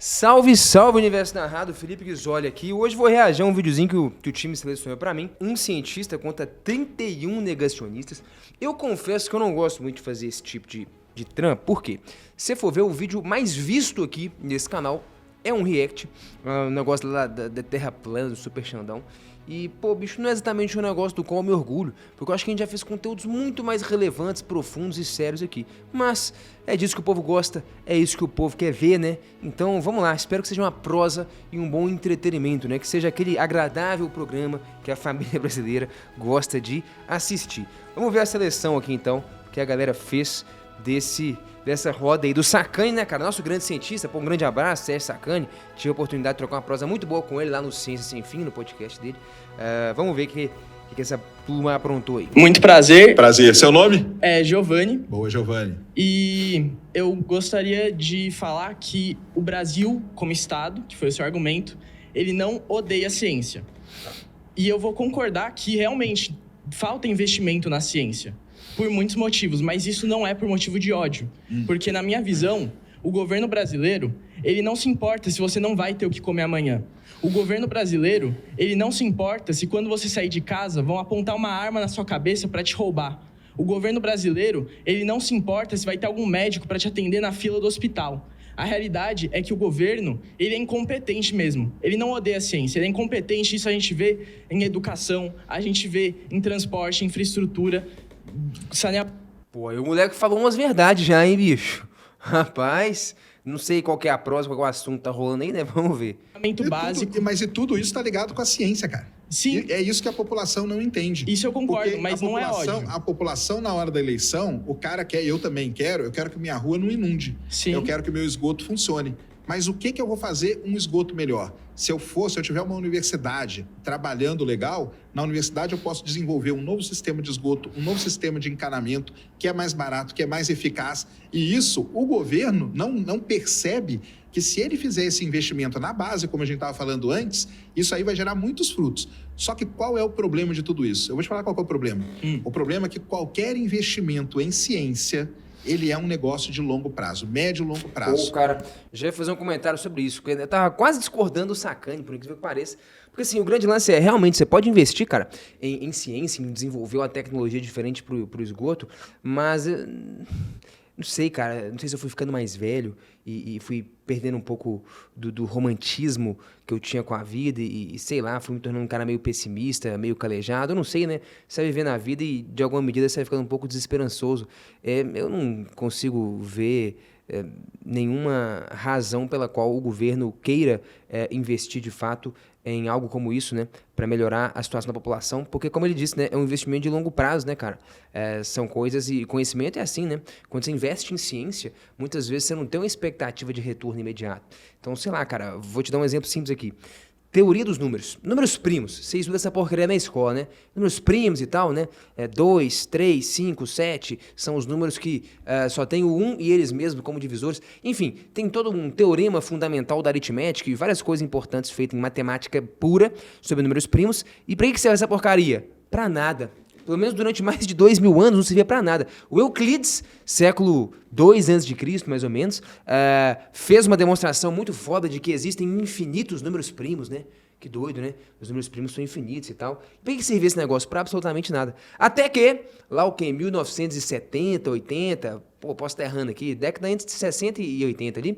Salve, salve, Universo Narrado, Felipe Ghisoli aqui. Hoje vou reagir a um videozinho que o time selecionou pra mim. Um cientista contra 31 negacionistas. Eu confesso que eu não gosto muito de fazer esse tipo de trampo, por quê? Se você for ver o vídeo mais visto aqui nesse canal, é um react, um negócio lá da Terra Plana, do Super Xandão. E, pô, bicho, não é exatamente um negócio do qual eu me orgulho, porque eu acho que a gente já fez conteúdos muito mais relevantes, profundos e sérios aqui. Mas é disso que o povo gosta, é isso que o povo quer ver, né? Então, vamos lá, espero que seja uma prosa e um bom entretenimento, né? Que seja aquele agradável programa que a família brasileira gosta de assistir. Vamos ver a seleção aqui, então, que a galera fez dessa roda aí do Sacani, né, cara? Nosso grande cientista, pô, um grande abraço, Sérgio Sacani. Tive a oportunidade de trocar uma prosa muito boa com ele lá no Ciência Sem Fim, no podcast dele. Vamos ver o que essa turma aprontou aí. Muito prazer. Prazer. Seu nome? É Giovanni. Boa, Giovanni. E eu gostaria de falar que o Brasil, como Estado, que foi o seu argumento, ele não odeia a ciência. E eu vou concordar que realmente falta investimento na ciência. Por muitos motivos, mas isso não é por motivo de ódio. Porque, na minha visão, o governo brasileiro, ele não se importa se você não vai ter o que comer amanhã. O governo brasileiro, ele não se importa se quando você sair de casa vão apontar uma arma na sua cabeça para te roubar. O governo brasileiro, ele não se importa se vai ter algum médico para te atender na fila do hospital. A realidade é que o governo, ele é incompetente mesmo. Ele não odeia a ciência, ele é incompetente. Isso a gente vê em educação, a gente vê em transporte, infraestrutura. Pô, aí o moleque falou umas verdades já, hein, bicho? Rapaz, não sei qual que é a prosa, qual que é o assunto que tá rolando aí, né? Vamos ver. Básico. Mas tudo isso tá ligado com a ciência, cara. Sim. E é isso que a população não entende. Isso eu concordo, porque mas não é ódio. A população, na hora da eleição, o cara quer, eu também quero, eu quero que minha rua não inunde. Sim. Eu quero que meu esgoto funcione. Mas o que eu vou fazer um esgoto melhor? Se eu tiver uma universidade trabalhando legal, na universidade eu posso desenvolver um novo sistema de esgoto, um novo sistema de encanamento, que é mais barato, que é mais eficaz. E isso, o governo não percebe que se ele fizer esse investimento na base, como a gente estava falando antes, isso aí vai gerar muitos frutos. Só que qual é o problema de tudo isso? Eu vou te falar qual é o problema. O problema é que qualquer investimento em ciência, ele é um negócio de longo prazo, médio e longo prazo. Pô, cara, já ia fazer um comentário sobre isso, porque eu tava quase discordando do Sacani, por incrível que pareça. Porque assim, o grande lance é, realmente, você pode investir, cara, em ciência, em desenvolver uma tecnologia diferente pro esgoto, mas... não sei, cara, não sei se eu fui ficando mais velho e fui perdendo um pouco do romantismo que eu tinha com a vida e sei lá, fui me tornando um cara meio pessimista, meio calejado, eu não sei, né? Você vai viver na vida e de alguma medida você vai ficando um pouco desesperançoso. Eu não consigo ver nenhuma razão pela qual o governo queira investir de fato em algo como isso, né, para melhorar a situação da população, porque como ele disse, né, é um investimento de longo prazo, né, cara, são coisas e conhecimento é assim, né, quando você investe em ciência, muitas vezes você não tem uma expectativa de retorno imediato, então, sei lá, cara, vou te dar um exemplo simples aqui. Teoria dos números. Números primos. Você estuda essa porcaria na escola, né? Números primos e tal, né? 2, 3, 5, 7 são os números que só tem o 1 e eles mesmos como divisores. Enfim, tem todo um teorema fundamental da aritmética e várias coisas importantes feitas em matemática pura sobre números primos. E pra que serve essa porcaria? Pra nada. Pelo menos durante mais de 2000 anos não servia para nada. O Euclides, século 2 a.C., mais ou menos, fez uma demonstração muito foda de que existem infinitos números primos, né? Que doido, né? Os números primos são infinitos e tal. Para que servia esse negócio? Para absolutamente nada. Até que, lá o que, em 1970, 80, pô, posso estar errando aqui, década entre 60 e 80 ali,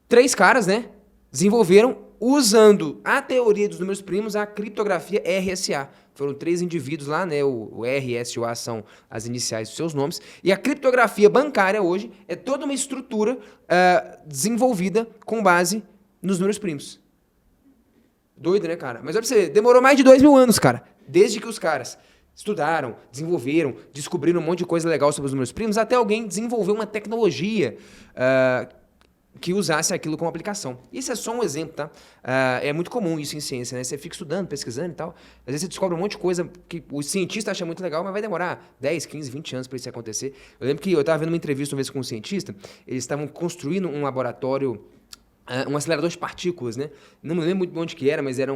3 caras, né? Desenvolveram, usando a teoria dos números primos, a criptografia RSA. Foram 3 indivíduos lá, né? O R e S e o A são as iniciais dos seus nomes. E a criptografia bancária hoje é toda uma estrutura desenvolvida com base nos números primos. Doido, né, cara? Mas olha pra você, demorou mais de 2000 anos, cara. Desde que os caras estudaram, desenvolveram, descobriram um monte de coisa legal sobre os números primos, até alguém desenvolveu uma tecnologia que usasse aquilo como aplicação. Isso é só um exemplo, tá? É muito comum isso em ciência, né? Você fica estudando, pesquisando e tal. Às vezes você descobre um monte de coisa que o cientista acha muito legal, mas vai demorar 10, 15, 20 anos para isso acontecer. Eu lembro que eu estava vendo uma entrevista uma vez com um cientista, eles estavam construindo um laboratório um acelerador de partículas, né? Não me lembro muito de onde que era, mas ia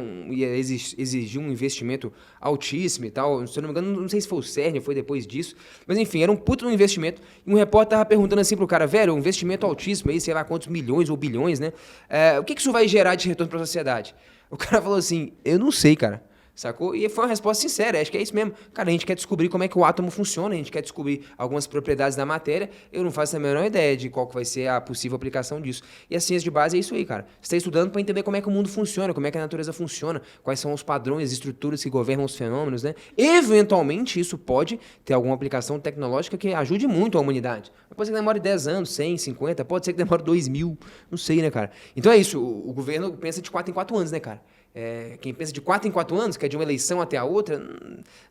exigir um investimento altíssimo e tal. Se eu não me engano, não sei se foi o CERN ou foi depois disso. Mas enfim, era um puto investimento. E um repórter tava perguntando assim pro cara, velho, um investimento altíssimo aí, sei lá quantos milhões ou bilhões, né? O que isso vai gerar de retorno pra sociedade? O cara falou assim, eu não sei, cara. Sacou? E foi uma resposta sincera, acho que é isso mesmo. Cara, a gente quer descobrir como é que o átomo funciona, a gente quer descobrir algumas propriedades da matéria, eu não faço a menor ideia de qual que vai ser a possível aplicação disso. E a ciência de base é isso aí, cara. Você está estudando para entender como é que o mundo funciona, como é que a natureza funciona, quais são os padrões, estruturas que governam os fenômenos, né? Eventualmente, isso pode ter alguma aplicação tecnológica que ajude muito a humanidade. Pode ser que demore 10 anos, 100, 50, pode ser que demore 2000, não sei, né, cara? Então é isso, o governo pensa de 4 em 4 anos, né, cara? Quem pensa de 4 em 4 anos, que é de uma eleição até a outra,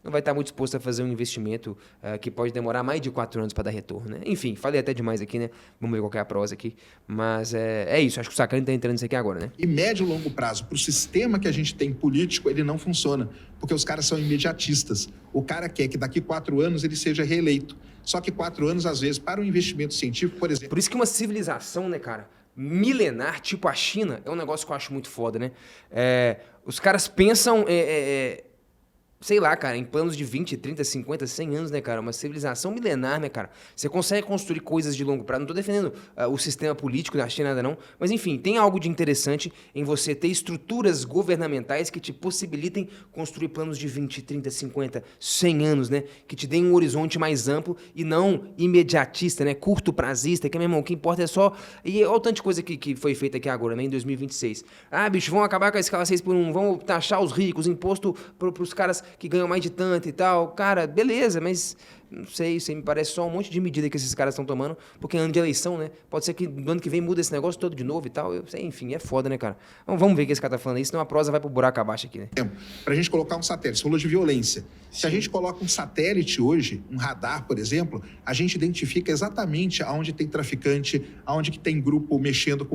não vai estar muito disposto a fazer um investimento que pode demorar mais de 4 anos para dar retorno, né? Enfim, falei até demais aqui, né? Vamos ver qual que é a prosa aqui. Mas é isso, acho que o Sacani está entrando nisso aqui agora, né? E médio e longo prazo, para o sistema que a gente tem político, ele não funciona, porque os caras são imediatistas. O cara quer que daqui 4 anos ele seja reeleito. Só que 4 anos, às vezes, para um investimento científico, por exemplo... Por isso que uma civilização, né, cara, milenar, tipo a China, é um negócio que eu acho muito foda, né? Os caras pensam, sei lá, cara, em planos de 20, 30, 50, 100 anos, né, cara? Uma civilização milenar, né, cara? Você consegue construir coisas de longo prazo. Não tô defendendo o sistema político da China, nada não. Mas, enfim, tem algo de interessante em você ter estruturas governamentais que te possibilitem construir planos de 20, 30, 50, 100 anos, né? Que te deem um horizonte mais amplo e não imediatista, né? Curto prazista, que, meu irmão, o que importa é só... E olha o tanto de coisa que foi feita aqui agora, né? Em 2026. Ah, bicho, vão acabar com a escala 6x1, vão taxar os ricos, imposto pros caras que ganham mais de tanto e tal. Cara, beleza, mas não sei, isso aí me parece só um monte de medida que esses caras estão tomando, porque é ano de eleição, né? Pode ser que no ano que vem muda esse negócio todo de novo e tal. Enfim, é foda, né, cara? Então, vamos ver o que esse cara tá falando aí, senão a prosa vai pro buraco abaixo aqui, né? Pra gente colocar um satélite, você falou de violência. Se a gente coloca um satélite hoje, um radar, por exemplo, a gente identifica exatamente aonde tem traficante, aonde que tem grupo mexendo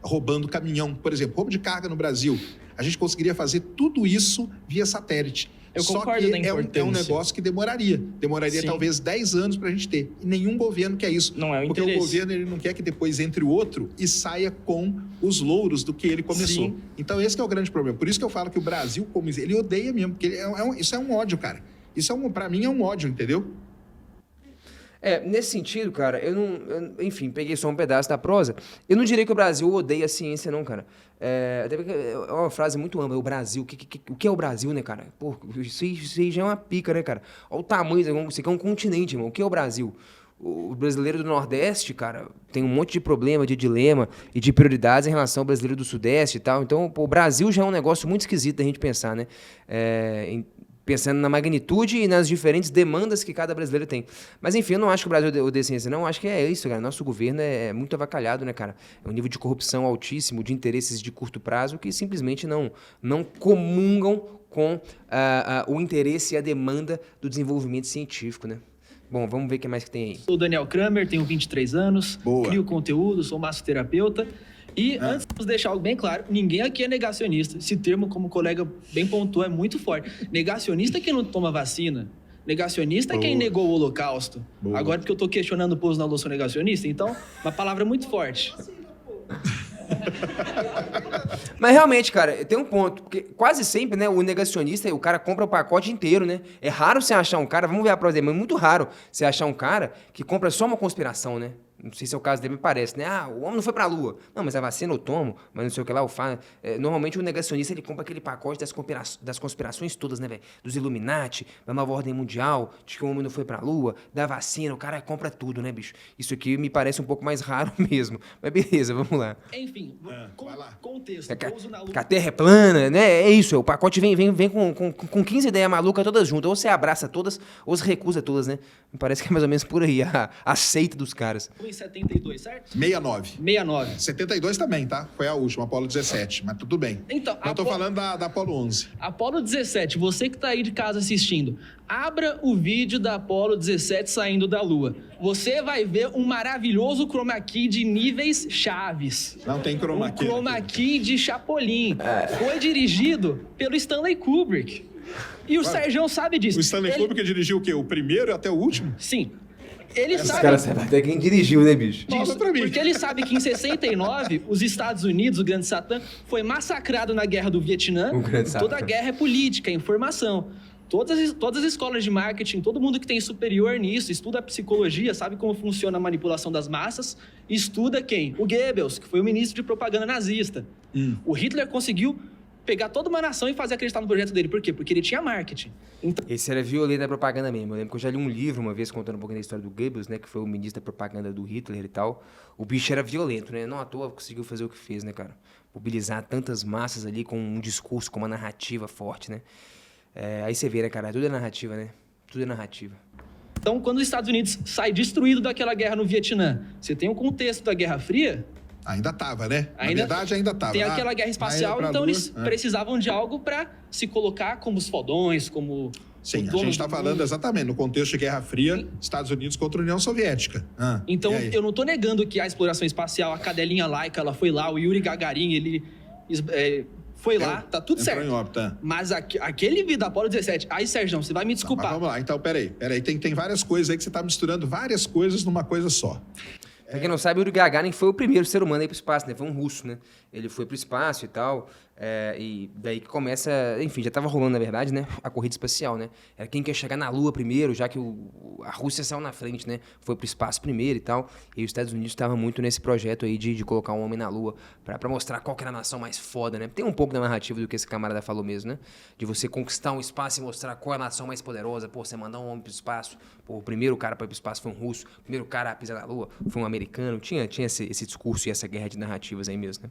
roubando caminhão, por exemplo, roubo de carga no Brasil. A gente conseguiria fazer tudo isso via satélite. Eu Só concordo que da importância. é um negócio que demoraria. Demoraria Sim. talvez 10 anos para a gente ter. E nenhum governo quer isso. Não é o porque interesse. o governo ele não quer que depois entre o outro e saia com os louros do que ele começou. Sim. Então esse que é o grande problema. Por isso que eu falo que o Brasil, ele odeia mesmo. Porque isso é um ódio, cara. Para mim é um ódio, entendeu? Nesse sentido, cara, enfim, peguei só um pedaço da prosa. Eu não diria que o Brasil odeia a ciência, não, cara. Até porque é uma frase muito ampla, o Brasil. O que é o Brasil, né, cara? Pô, isso aí já é uma pica, né, cara? Olha o tamanho, isso aqui é um continente, irmão. O que é o Brasil? O brasileiro do Nordeste, cara, tem um monte de problema, de dilema e de prioridades em relação ao brasileiro do Sudeste e tal. Então, pô, o Brasil já é um negócio muito esquisito da gente pensar, né? Pensando na magnitude e nas diferentes demandas que cada brasileiro tem. Mas, enfim, eu não acho que o Brasil odeia ciência, não. Eu acho que é isso, cara. Nosso governo é muito avacalhado, né, cara? É um nível de corrupção altíssimo, de interesses de curto prazo que simplesmente não comungam com o interesse e a demanda do desenvolvimento científico, né? Bom, vamos ver o que mais que tem aí. Sou o Daniel Kramer, tenho 23 anos, Boa. crio conteúdo, sou massoterapeuta. E antes de deixar algo bem claro, ninguém aqui é negacionista. Esse termo, como o colega bem pontuou, é muito forte. Negacionista é quem não toma vacina. Negacionista é quem negou o Holocausto. Boa. Agora, porque eu tô questionando o povo na eu sou negacionista, então, uma palavra muito forte. Mas realmente, cara, tem um ponto, porque quase sempre, né, o negacionista, o cara compra o pacote inteiro, né? É raro você achar um cara, vamos ver a prova dele, mas é muito raro você achar um cara que compra só uma conspiração, né? Não sei se é o caso dele, me parece, né? Ah, o homem não foi pra Lua. Não, mas a vacina eu tomo, mas não sei o que lá eu faço. Normalmente o negacionista, ele compra aquele pacote das conspirações todas, né, velho? Dos Illuminati, da nova ordem mundial, de que o homem não foi pra Lua, da vacina, o cara compra tudo, né, bicho? Isso aqui me parece um pouco mais raro mesmo. Mas beleza, vamos lá. Enfim, vai lá. contexto, pouso na Lua. Que a Terra é plana, né? É isso, o pacote vem com 15 ideias malucas todas juntas. Ou você abraça todas, ou você recusa todas, né? Me parece que é mais ou menos por aí a seita dos caras. Em 72, certo? 69. 69. 72 também, tá? Foi a última, Apolo 17, mas tudo bem. Então, eu tô falando da Apolo 11. Apolo 17, você que tá aí de casa assistindo, abra o vídeo da Apolo 17 saindo da Lua. Você vai ver um maravilhoso chroma key de níveis chaves. Não tem chroma key. Chroma key de Chapolin. Foi dirigido pelo Stanley Kubrick. E o Sérgio sabe disso. O Stanley Kubrick dirigiu o quê? O primeiro até o último? Sim. Ele Os sabe... caras sabem até quem dirigiu, né, bicho? Fala pra mim. Porque ele sabe que em 69, os Estados Unidos, o Grande Satã, foi massacrado na Guerra do Vietnã. O Grande Toda Satã. a guerra é política, é informação. Todas as escolas de marketing, todo mundo que tem superior nisso, estuda a psicologia, sabe como funciona a manipulação das massas, estuda quem? O Goebbels, que foi o ministro de propaganda nazista. O Hitler conseguiu pegar toda uma nação e fazer acreditar no projeto dele. Por quê? Porque ele tinha marketing. Então, Esse era violento da propaganda mesmo. Eu lembro que eu já li um livro uma vez contando um pouquinho da história do Goebbels, né? Que foi o ministro da propaganda do Hitler e tal. O bicho era violento, né? Não à toa conseguiu fazer o que fez, né, cara? Mobilizar tantas massas ali com um discurso, com uma narrativa forte, né? Aí você vê, né, cara? Tudo é narrativa, né? Tudo é narrativa. então, quando os Estados Unidos sai destruído daquela guerra no Vietnã, você tem o contexto da Guerra Fria, Ainda tava, né? Na Ainda verdade, ainda tava. tem aquela guerra espacial, pra então Lua, eles precisavam de algo para se colocar como os fodões, como Sim, o a dono gente está do falando mundo. exatamente no contexto de Guerra Fria, Estados Unidos contra a União Soviética. Então, e aí? eu não tô negando que a exploração espacial, a cadelinha Laika, ela foi lá, o Yuri Gagarin, ele foi lá, tá tudo Entrou certo. em órbita. Mas aquele vídeo da Apollo 17, aí, Sérgio, você vai me Mas desculpar. vamos lá, então, peraí. Tem várias coisas aí que você está misturando várias coisas numa coisa só. Pra quem não sabe, o Yuri Gagarin foi o primeiro ser humano a ir pro espaço, né? Foi um russo, né? Ele foi pro espaço e tal, e daí que começa... Enfim, já tava rolando, na verdade, né? A corrida espacial, né? Era quem quer chegar na Lua primeiro, já que a Rússia saiu na frente, né? Foi pro espaço primeiro e tal. E os Estados Unidos estavam muito nesse projeto aí de colocar um homem na Lua pra mostrar qual que era a nação mais foda, né? Tem um pouco da narrativa do que esse camarada falou mesmo, né? De você conquistar um espaço e mostrar qual é a nação mais poderosa. Pô, você mandar um homem pro espaço. Pô, o primeiro cara pra ir pro espaço foi um russo. O primeiro cara a pisar na Lua foi um americano. Tinha esse discurso e essa guerra de narrativas aí mesmo, né?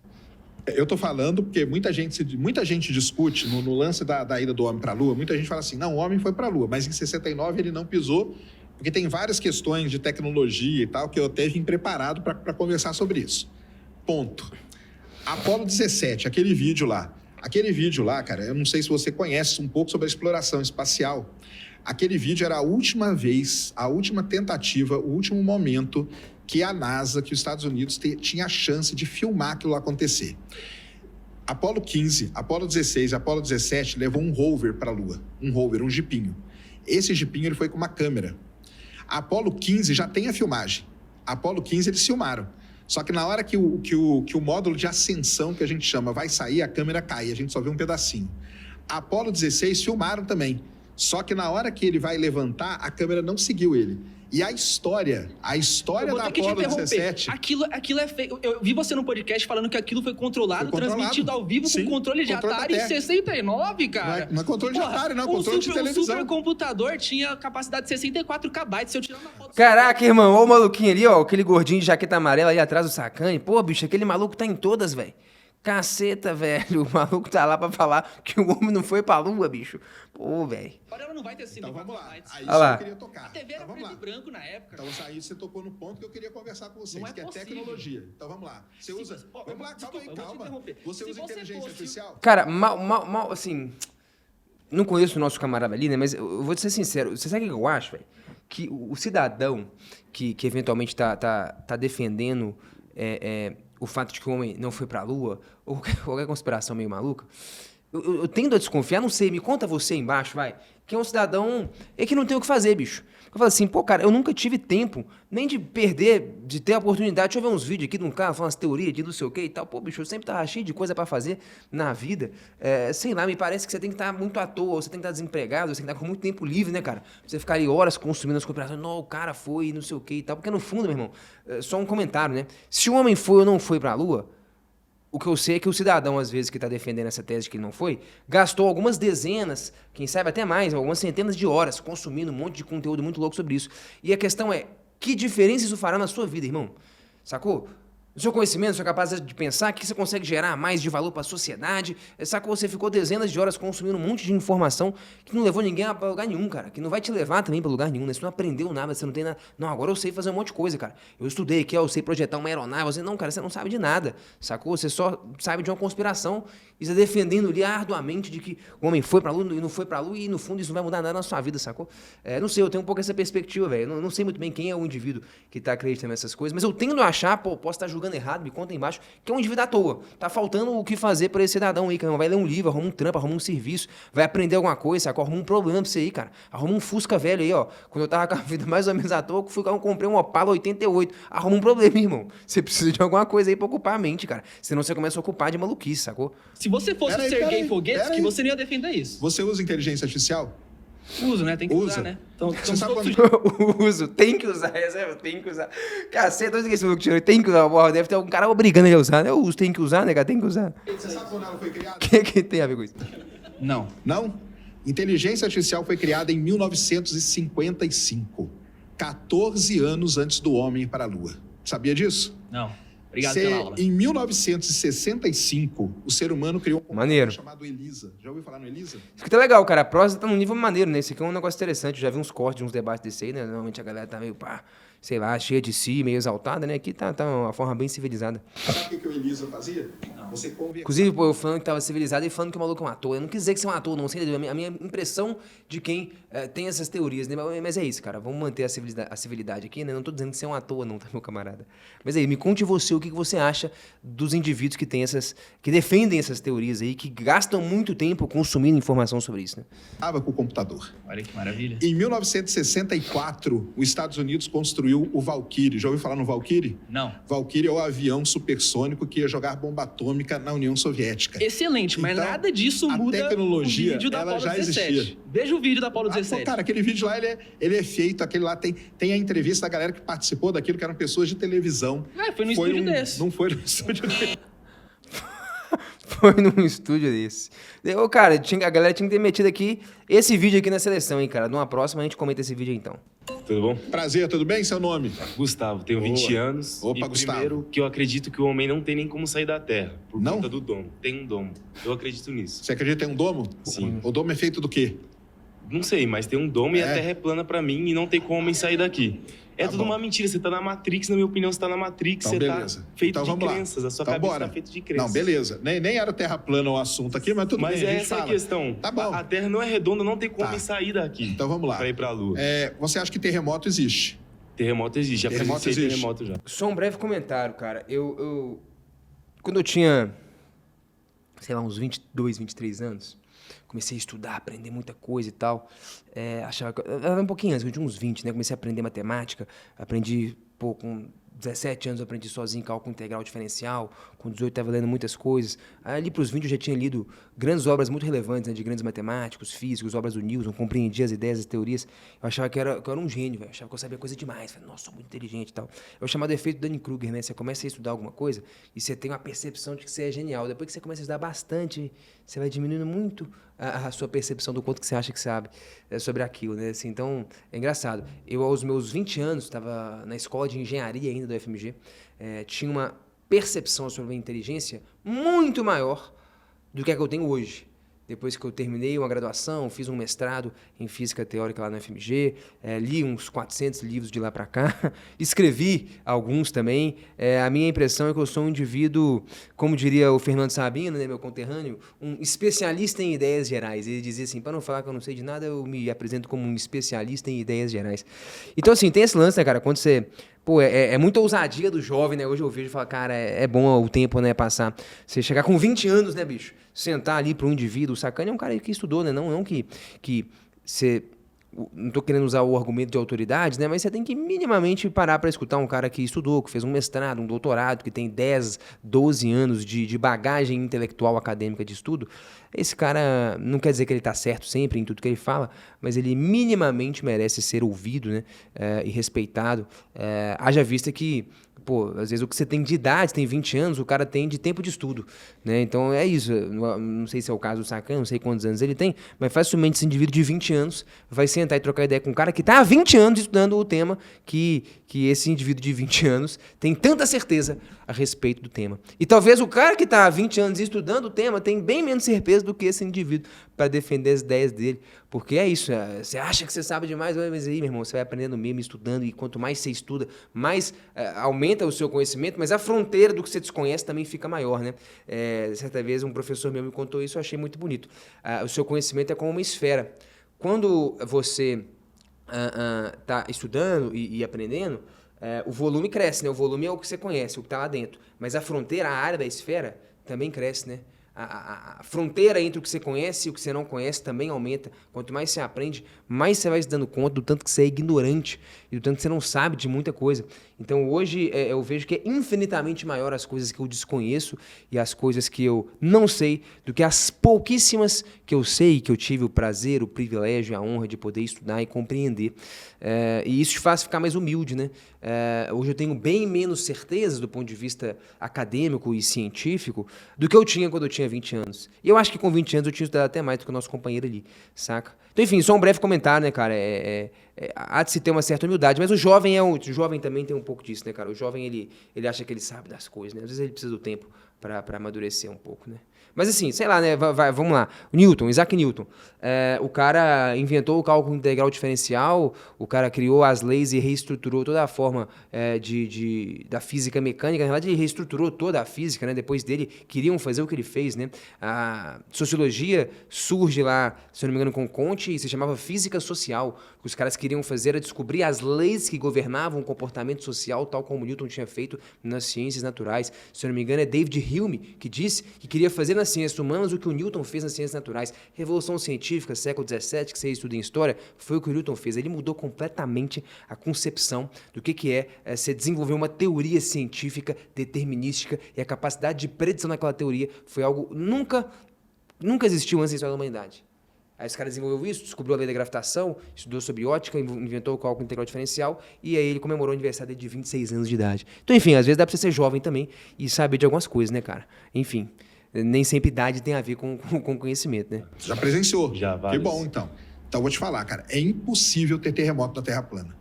Eu tô falando porque muita gente discute no lance da ida do homem para a Lua, muita gente fala assim, não, o homem foi para a Lua, mas em 69 ele não pisou, porque tem várias questões de tecnologia e tal que eu até vim preparado para conversar sobre isso. Ponto. Apolo 17, aquele vídeo lá, cara, eu não sei se você conhece um pouco sobre a exploração espacial. Aquele vídeo era a última vez, a última tentativa, o último momento que a NASA, que os Estados Unidos tinha a chance de filmar aquilo acontecer. Apolo 15, Apolo 16 e Apolo 17 levou um rover para a Lua. Um rover, um jipinho. Esse jipinho ele foi com uma câmera. A Apolo 15 já tem a filmagem. A Apolo 15 eles filmaram. Só que na hora que o módulo de ascensão, que a gente chama, vai sair, a câmera cai. A gente só vê um pedacinho. A Apolo 16 filmaram também. Só que na hora que ele vai levantar, a câmera não seguiu ele. E a história da Apolo 17... Aquilo é feio. Eu vi você no podcast falando que aquilo foi controlado, transmitido ao vivo Sim, com controle de controle Atari da em 69, cara. Não é controle de Atari, não. Controle de Um televisão. supercomputador tinha capacidade de 64 KB. Se eu tirar uma foto... Caraca, irmão, ó o maluquinho ali, ó, aquele gordinho de jaqueta amarela aí atrás do Sacane. Pô, bicho, aquele maluco tá em todas, velho. Caceta, velho. O maluco tá lá pra falar que o homem não foi pra Lua, bicho. Pô, velho. Agora ela não vai ter sido Então vamos lá. Aí Olha lá. eu queria tocar. A TV era Então, vamos preto lá. e branco na época. Então aí você tocou no ponto que eu queria conversar com vocês, Não é que é possível. tecnologia. Então vamos lá. Você usa... Ó, Vamos lá, desculpa, eu vou te calma. interromper. Você Se usa você inteligência fosse- artificial? Cara, mal, assim... Não conheço o nosso camarada ali, né? Mas eu vou te ser sincero. Você sabe o que eu acho, velho? Que o cidadão que eventualmente tá defendendo o fato de que o homem não foi pra Lua, ou qualquer conspiração meio maluca, eu tendo a desconfiar, não sei, me conta você embaixo, vai, que é um cidadão que não tem o que fazer, bicho. Eu falo assim, pô, cara, eu nunca tive tempo nem de perder, de ter a oportunidade. Deixa eu ver uns vídeos aqui de um cara falando umas teorias de não sei o que e tal. Pô, bicho, eu sempre tava cheio de coisa pra fazer na vida. Sei lá, me parece que você tem que estar muito à toa, ou você tem que estar desempregado, você tem que estar com muito tempo livre, né, cara? Você ficar ali horas consumindo as conspirações. Não, o cara foi, não sei o que e tal. Porque no fundo, meu irmão, só um comentário, né? Se o homem foi ou não foi pra Lua, o que eu sei é que o cidadão, às vezes, que está defendendo essa tese de que ele não foi, gastou algumas dezenas, quem sabe até mais, algumas centenas de horas consumindo um monte de conteúdo muito louco sobre isso. E a questão é, que diferença isso fará na sua vida, irmão? Sacou? O seu conhecimento, sua capacidade de pensar, o que você consegue gerar mais de valor para a sociedade? Sacou? Você ficou dezenas de horas consumindo um monte de informação que não levou ninguém para lugar nenhum, cara. Que não vai te levar também para lugar nenhum, né? Você não aprendeu nada, você não tem nada. Não, agora eu sei fazer um monte de coisa, cara. Eu estudei aqui, eu sei projetar uma aeronave. Você, não, cara, você não sabe de nada, sacou? Você só sabe de uma conspiração e está defendendo ali arduamente de que o homem foi pra Lua e não foi pra Lua e no fundo isso não vai mudar nada na sua vida, sacou? Não sei, eu tenho um pouco essa perspectiva, velho. Não sei muito bem quem é o indivíduo que tá acreditando nessas coisas, mas eu tendo a achar, pô, posso estar julgando jogando errado, me conta aí embaixo, que é um indivíduo à toa. Tá faltando o que fazer pra esse cidadão aí, cara. Vai ler um livro, arruma um trampo, arruma um serviço, vai aprender alguma coisa, saca? Arruma um problema pra você aí, cara. Arruma um Fusca velho aí, ó. Quando eu tava com a vida mais ou menos à toa, eu comprei um Opala 88. Arruma um problema, irmão. Você precisa de alguma coisa aí pra ocupar a mente, cara. Senão você começa a ocupar de maluquice, sacou? Se você fosse Pera aí, Sergei pera aí, Foguetes, pera que aí. você não ia defender isso. Você usa inteligência artificial? Usa, né? Tem que Usa. usar, né? Então, Você sabe todos quando... Uso, tem que usar, tem que usar. Caceta, onde que esse maluco tirou? Tem que usar, porra, deve ter algum cara obrigando ele a usar, né? Eu uso, tem que usar, né, cara? Tem que usar. Você sabe quando ela foi criada? O que tem a ver com isso? Não. Não? Inteligência artificial foi criada em 1955, 14 anos antes do homem ir para a Lua. Sabia disso? Não. Obrigado pela aula. Em 1965, o ser humano criou um computador Maneiro. chamado ELISA. Já ouviu falar no ELISA? Isso aqui tá legal, cara. A prosa tá num nível maneiro, né? Isso aqui é um negócio interessante. Eu já vi uns cortes de uns debates desse aí, né? Normalmente a galera tá meio, pá, sei lá, cheia de si, meio exaltada, né? Aqui tá uma forma bem civilizada. Sabe o que o ELISA fazia? Você conversava. Inclusive, pô, eu falando que tava civilizado e falando que o maluco é um ator. Eu não quis dizer que você é um ator, não. Você entendeu? A minha impressão de quem tem essas teorias, né? Mas é isso, cara. Vamos manter a civilidade aqui, né? Não tô dizendo que você é um ator, não, tá, meu camarada? Mas aí, me conte você o que você acha dos indivíduos que têm que defendem essas teorias aí, que gastam muito tempo consumindo informação sobre isso, né? Com o computador. Olha que maravilha. Em 1964, os Estados Unidos construiu o Valkyrie. Já ouviu falar no Valkyrie? Não. Valkyrie é o avião supersônico que ia jogar bomba atômica na União Soviética. Excelente, mas Então, nada disso a muda tecnologia, o vídeo da ela Apollo já 17. existia. Veja o vídeo da Apollo Pô, 17. cara, aquele vídeo lá, ele é feito, aquele lá tem a entrevista da galera que participou daquilo, que eram pessoas de televisão. Foi no estúdio desse. Não foi no estúdio desse. Foi num estúdio desse. Ô, cara, a galera tinha que ter metido aqui esse vídeo aqui na seleção, hein, cara. Numa próxima a gente comenta esse vídeo aí, então. Tudo bom? Prazer, tudo bem? Seu nome? Gustavo, tenho Boa. 20 anos. Opa, e Gustavo. primeiro que eu acredito que o homem não tem nem como sair da Terra. Por Não? conta do domo. Tem um domo. Eu acredito nisso. Você acredita em um domo? Sim. O domo é feito do quê? Não sei, mas tem um domo e a É. Terra é plana pra mim e não tem como o homem sair daqui. É Tá tudo bom. uma mentira. Você tá na Matrix, na minha opinião, você tá na Matrix. Então, você beleza. tá feito Então, de vamos lá. crenças. A sua Então, cabeça bora. tá feita de crenças. Não, beleza. Nem era terra plana o assunto aqui, mas tudo Mas bem, a gente essa é a fala. questão. Tá bom. A Terra não é redonda, não tem como Tá. o homem sair daqui. Então vamos lá. Pra ir pra Lua. Você acha que terremoto existe? Terremoto existe. Já Terremoto presenciei existe. terremoto já. Só um breve comentário, cara. Quando eu tinha, sei lá, uns 22, 23 anos, comecei a estudar, aprender muita coisa e tal. Achava que... Era um pouquinho antes, eu tinha uns 20, né? Comecei a aprender matemática, aprendi, pô, com 17 anos eu aprendi sozinho cálculo integral diferencial, com 18 eu estava lendo muitas coisas. Aí, ali para os 20 eu já tinha lido grandes obras muito relevantes, né, de grandes matemáticos, físicos, obras do Newton, compreendia as ideias, as teorias. Eu achava que eu era um gênio, velho. Achava que eu sabia coisa demais. Falei, nossa, sou muito inteligente e tal. É o chamado efeito Dunning-Kruger, né? Você começa a estudar alguma coisa e você tem uma percepção de que você é genial. Depois que você começa a estudar bastante, você vai diminuindo muito a sua percepção do quanto que você acha que sabe sobre aquilo, né? Assim, então, é engraçado. Eu, aos meus 20 anos, estava na escola de engenharia ainda do FMG, tinha uma percepção sobre a inteligência muito maior do que a que eu tenho hoje. Depois que eu terminei uma graduação, fiz um mestrado em física teórica lá no FMG, li uns 400 livros de lá para cá, escrevi alguns também. A minha impressão é que eu sou um indivíduo, como diria o Fernando Sabino, né, meu conterrâneo, um especialista em ideias gerais. Ele dizia assim, para não falar que eu não sei de nada, eu me apresento como um especialista em ideias gerais. Então, assim, tem esse lance, né, cara, quando você... Pô, é muita ousadia do jovem, né? Hoje eu vejo e falo, cara, é bom o tempo, né, passar. Você chegar com 20 anos, né, bicho? Sentar ali para um indivíduo, o sacana é um cara que estudou, né? Não que você... Não tô querendo usar o argumento de autoridade, né? Mas você tem que minimamente parar para escutar um cara que estudou, que fez um mestrado, um doutorado, que tem 10, 12 anos de bagagem intelectual acadêmica de estudo. Esse cara não quer dizer que ele está certo sempre em tudo que ele fala, mas ele minimamente merece ser ouvido, né? E respeitado. Haja vista que, pô, às vezes o que você tem de idade, tem 20 anos, o cara tem de tempo de estudo, né? Então é isso. Não sei se é o caso do Sacana, não sei quantos anos ele tem, mas facilmente esse indivíduo de 20 anos vai sentar e trocar ideia com um cara que está há 20 anos estudando o tema que esse indivíduo de 20 anos tem tanta certeza a respeito do tema. E talvez o cara que está há 20 anos estudando o tema tem bem menos certeza do que esse indivíduo para defender as ideias dele. Porque é isso, você acha que você sabe demais, mas aí, meu irmão, você vai aprendendo mesmo, estudando, e quanto mais você estuda, mais aumenta o seu conhecimento, mas a fronteira do que você desconhece também fica maior, né? Certa vez um professor meu me contou isso, eu achei muito bonito. O seu conhecimento é como uma esfera. Quando você está estudando e aprendendo, o volume cresce, né? O volume é o que você conhece, o que está lá dentro. Mas a fronteira, a área da esfera, também cresce, né? A fronteira entre o que você conhece e o que você não conhece também aumenta. Quanto mais você aprende, mais você vai se dando conta do tanto que você é ignorante e do tanto que você não sabe de muita coisa. Então hoje eu vejo que é infinitamente maior as coisas que eu desconheço e as coisas que eu não sei do que as pouquíssimas que eu sei, que eu tive o prazer, o privilégio, a honra de poder estudar e compreender. E isso te faz ficar mais humilde, né? Hoje eu tenho bem menos certezas do ponto de vista acadêmico e científico do que eu tinha quando eu tinha 20 anos. E eu acho que com 20 anos eu tinha estudado até mais do que o nosso companheiro ali, saca? Então, enfim, só um breve comentário, né, cara? Há de se ter uma certa humildade, mas o jovem também tem um pouco disso, né, cara? O jovem, ele acha que ele sabe das coisas, né? Às vezes ele precisa do tempo para amadurecer um pouco, né? Mas assim, sei lá, né? Vamos lá. Isaac Newton. O cara inventou o cálculo integral diferencial, o cara criou as leis e reestruturou toda a forma da física mecânica. Na verdade, ele reestruturou toda a física, né? Depois dele, queriam fazer o que ele fez, né? A sociologia surge lá, se eu não me engano, com Comte, e se chamava física social. O que os caras queriam fazer era descobrir as leis que governavam o comportamento social, tal como Newton tinha feito nas ciências naturais. Se eu não me engano, é David Hume que disse que queria fazer nas ciências humanas o que o Newton fez nas ciências naturais. Revolução científica, século XVII, que você estuda em história, foi o que o Newton fez. Ele mudou completamente a concepção do que é você desenvolver uma teoria científica determinística, e a capacidade de predição daquela teoria foi algo nunca existiu antes da história da humanidade. Aí os caras desenvolveu isso, descobriu a lei da gravitação, estudou sobre ótica, inventou o cálculo integral diferencial, e aí ele comemorou o aniversário dele de 26 anos de idade. Então, enfim, às vezes dá pra você ser jovem também e saber de algumas coisas, né, cara? Enfim, nem sempre idade tem a ver com conhecimento, né? Já presenciou? Já, Que vários. bom, então. Então, eu vou te falar, cara, é impossível ter terremoto na Terra plana.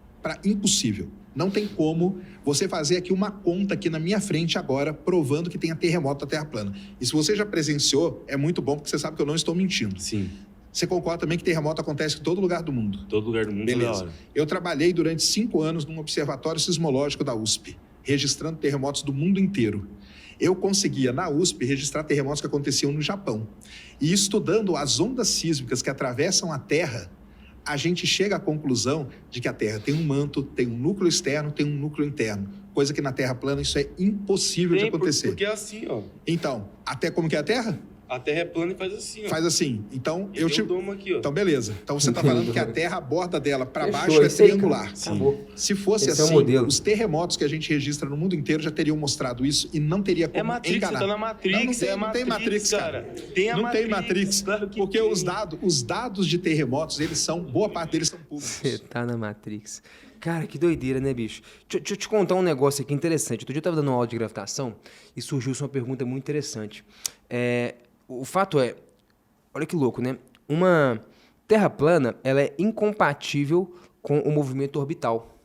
Impossível. Não tem como você fazer aqui uma conta aqui na minha frente agora, provando que tenha terremoto na Terra plana. E se você já presenciou, é muito bom, porque você sabe que eu não estou mentindo. Sim, Você concorda também que terremoto acontece em todo lugar do mundo? todo lugar do mundo é da Beleza. hora. Eu trabalhei durante 5 anos num observatório sismológico da USP, registrando terremotos do mundo inteiro. Eu conseguia, na USP, registrar terremotos que aconteciam no Japão. E estudando as ondas sísmicas que atravessam a Terra, a gente chega à conclusão de que a Terra tem um manto, tem um núcleo externo, tem um núcleo interno. Coisa que na Terra plana isso é impossível de acontecer. Porque é assim, ó. Então, até como que é a Terra? A Terra é plana e faz assim, ó. Faz assim. Então, E tem um domo aqui, ó. Então, beleza. Então, você está falando que a Terra, a borda dela para Fechou, baixo é isso aí, triangular. cara. Acabou. Se fosse Esse é o assim, modelo. os terremotos que a gente registra no mundo inteiro já teriam mostrado isso e não teria como É Matrix, enganar. você tá na Matrix, não tem Matrix, cara. Tem a Não Matrix, tem Matrix, claro que porque tem. os dados de terremotos, boa parte deles são públicos. Você tá na Matrix. Cara, que doideira, né, bicho? Deixa eu te contar um negócio aqui interessante. Outro dia eu tava dando uma aula de gravitação e surgiu uma pergunta muito interessante. O fato é, olha que louco, né? Uma Terra plana, ela é incompatível com o movimento orbital.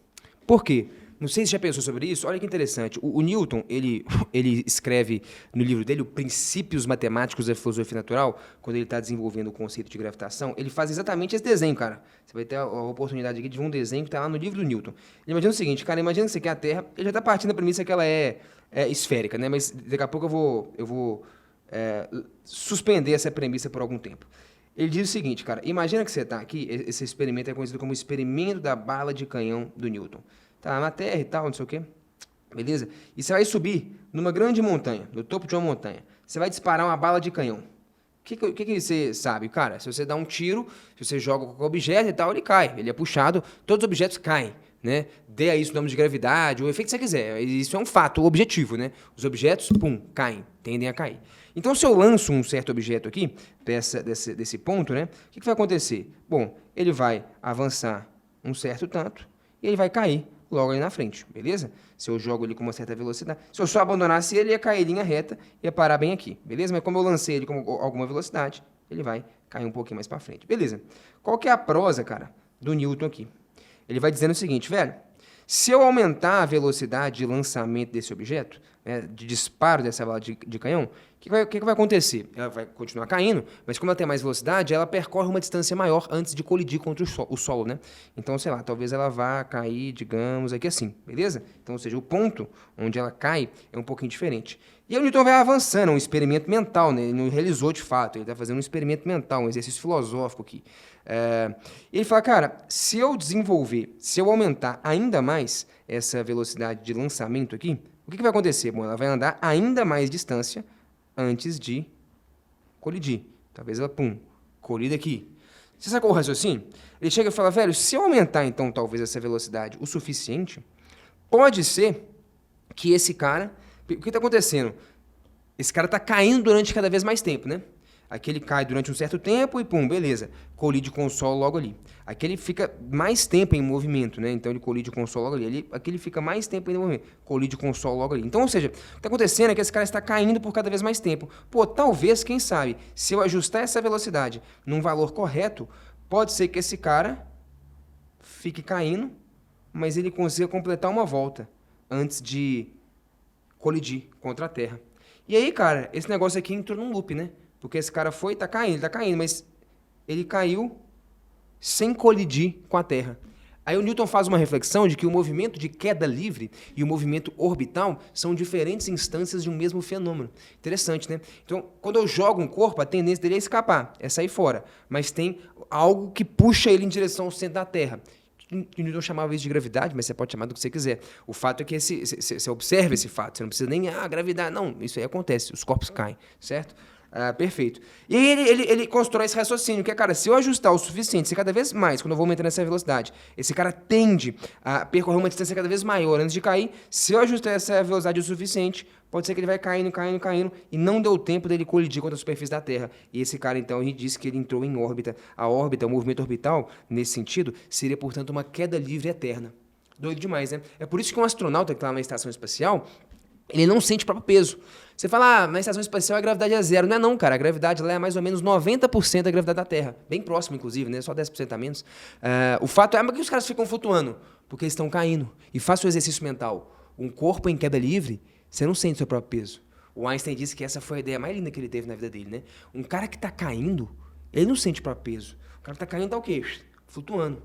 Por quê? Não sei se você já pensou sobre isso. Olha que interessante. O Newton, ele escreve no livro dele, o Princípios Matemáticos da Filosofia Natural, quando ele está desenvolvendo o conceito de gravitação, ele faz exatamente esse desenho, cara. Você vai ter a oportunidade aqui de ver um desenho que está lá no livro do Newton. Ele imagina o seguinte, cara, imagina que você quer a Terra, ele já está partindo da premissa que ela é esférica, né? Mas daqui a pouco eu vou suspender essa premissa por algum tempo. Ele diz o seguinte, cara, imagina que você está aqui, esse experimento é conhecido como o experimento da bala de canhão do Newton. Tá na Terra e tal, não sei o quê. Beleza? E você vai subir numa grande montanha, no topo de uma montanha. Você vai disparar uma bala de canhão. O que você sabe? Cara, se você dá um tiro, se você joga qualquer objeto e tal, ele cai. Ele é puxado, todos os objetos caem, né? Dê a isso o nome de gravidade, o efeito que você quiser. Isso é um fato objetivo, né? Os objetos, pum, caem, tendem a cair. Então, se eu lanço um certo objeto aqui, desse ponto, né? O que vai acontecer? Bom, ele vai avançar um certo tanto e ele vai cair logo ali na frente, beleza? Se eu jogo ele com uma certa velocidade. Se eu só abandonasse ele, ia cair em linha reta, ia parar bem aqui, beleza? Mas como eu lancei ele com alguma velocidade, ele vai cair um pouquinho mais para frente, beleza? Qual que é a prosa, cara, do Newton aqui? Ele vai dizendo o seguinte, velho, se eu aumentar a velocidade de lançamento desse objeto, de disparo dessa bala de canhão, o que vai acontecer? Ela vai continuar caindo, mas como ela tem mais velocidade, ela percorre uma distância maior antes de colidir contra o solo, né? Então, sei lá, talvez ela vá cair, digamos, aqui assim, beleza? Então, ou seja, o ponto onde ela cai é um pouquinho diferente. E aí o Newton vai avançando, é um experimento mental, né? Ele não realizou de fato, ele está fazendo um experimento mental, um exercício filosófico aqui. E ele fala, cara, se eu aumentar ainda mais essa velocidade de lançamento aqui, o que vai acontecer? Bom, ela vai andar ainda mais distância antes de colidir. Talvez ela, colida aqui. Você sacou o raciocínio? Ele chega e fala, velho, se eu aumentar, então, talvez essa velocidade o suficiente, pode ser que esse cara... O que está acontecendo? Esse cara está caindo durante cada vez mais tempo, né? Aqui ele cai durante um certo tempo e, beleza, colide com o solo logo ali. Aqui ele fica mais tempo em movimento, né? Então ele colide com o solo logo ali. Aqui ele fica mais tempo em movimento, colide com o solo logo ali. Então, ou seja, o que está acontecendo é que esse cara está caindo por cada vez mais tempo. Talvez, quem sabe, se eu ajustar essa velocidade num valor correto, pode ser que esse cara fique caindo, mas ele consiga completar uma volta antes de colidir contra a Terra. E aí, cara, esse negócio aqui entrou num loop, né? Porque esse cara tá caindo, mas ele caiu sem colidir com a Terra. Aí o Newton faz uma reflexão de que o movimento de queda livre e o movimento orbital são diferentes instâncias de um mesmo fenômeno. Interessante, né? Então, quando eu jogo um corpo, a tendência dele é escapar, é sair fora. Mas tem algo que puxa ele em direção ao centro da Terra. O Newton chamava isso de gravidade, mas você pode chamar do que você quiser. O fato é que você observa esse fato. Você não precisa nem, gravidade. Não, isso aí acontece. Os corpos caem, certo? Perfeito. E aí ele constrói esse raciocínio, que é, cara, se eu ajustar o suficiente, se cada vez mais, quando eu vou aumentando essa velocidade, esse cara tende a percorrer uma distância cada vez maior antes de cair, se eu ajustar essa velocidade o suficiente, pode ser que ele vai caindo, e não deu tempo dele colidir contra a superfície da Terra. E esse cara, então, a gente disse que ele entrou em órbita. A órbita, o movimento orbital, nesse sentido, seria, portanto, uma queda livre eterna. Doido demais, né? É por isso que um astronauta que está na estação espacial, ele não sente o próprio peso. Você fala, na estação espacial a gravidade é zero. Não é não, cara. A gravidade lá é mais ou menos 90% da gravidade da Terra. Bem próximo, inclusive, né? Só 10% a menos. O fato é que os caras ficam flutuando, porque eles estão caindo. E faça o exercício mental. Um corpo em queda livre, você não sente o seu próprio peso. O Einstein disse que essa foi a ideia mais linda que ele teve na vida dele, né? Um cara que está caindo, ele não sente o próprio peso. O cara que está caindo está o quê? Flutuando.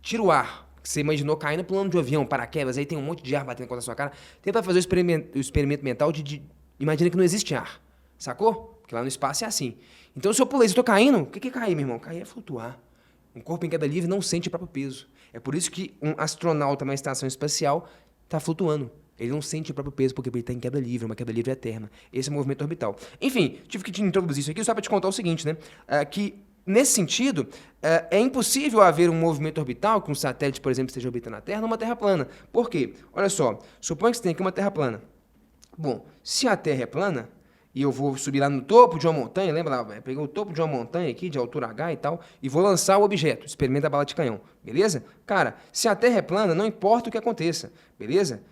Tira o ar. Você imaginou caindo pulando de um avião, paraquedas, aí tem um monte de ar batendo contra a sua cara. Tenta fazer o experimento mental de imagina que não existe ar. Sacou? Porque lá no espaço é assim. Então, se eu pulei, se eu tô caindo, o que é cair, meu irmão? Cair é flutuar. Um corpo em queda livre não sente o próprio peso. É por isso que um astronauta na estação espacial está flutuando. Ele não sente o próprio peso porque ele está em queda livre, uma queda livre eterna. Esse é o movimento orbital. Enfim, tive que te introduzir isso aqui só para te contar o seguinte, né? Que nesse sentido, é impossível haver um movimento orbital que um satélite, por exemplo, esteja orbitando a Terra numa Terra plana. Por quê? Olha só, suponha que você tem aqui uma Terra plana. Bom, se a Terra é plana, e eu vou subir lá no topo de uma montanha, lembra lá, eu peguei o topo de uma montanha aqui, de altura H e tal, e vou lançar o objeto, experimento da bala de canhão, beleza? Cara, se a Terra é plana, não importa o que aconteça, beleza?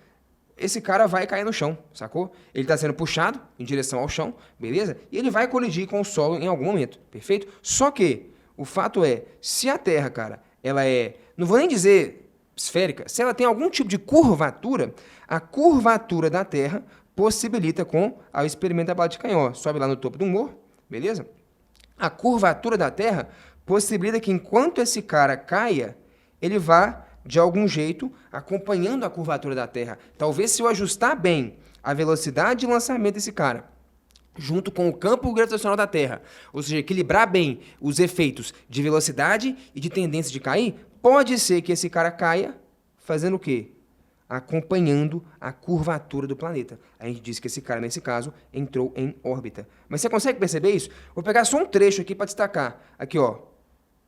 Esse cara vai cair no chão, sacou? Ele está sendo puxado em direção ao chão, beleza? E ele vai colidir com o solo em algum momento, perfeito? Só que o fato é, se a Terra, cara, ela é, não vou nem dizer esférica, se ela tem algum tipo de curvatura, a curvatura da Terra possibilita com o experimento da bala de canhão. Sobe lá no topo do morro, beleza? A curvatura da Terra possibilita que enquanto esse cara caia, ele vá de algum jeito, acompanhando a curvatura da Terra. Talvez se eu ajustar bem a velocidade de lançamento desse cara, junto com o campo gravitacional da Terra, ou seja, equilibrar bem os efeitos de velocidade e de tendência de cair, pode ser que esse cara caia fazendo o quê? Acompanhando a curvatura do planeta. A gente disse que esse cara, nesse caso, entrou em órbita. Mas você consegue perceber isso? Vou pegar só um trecho aqui para destacar. Aqui, ó.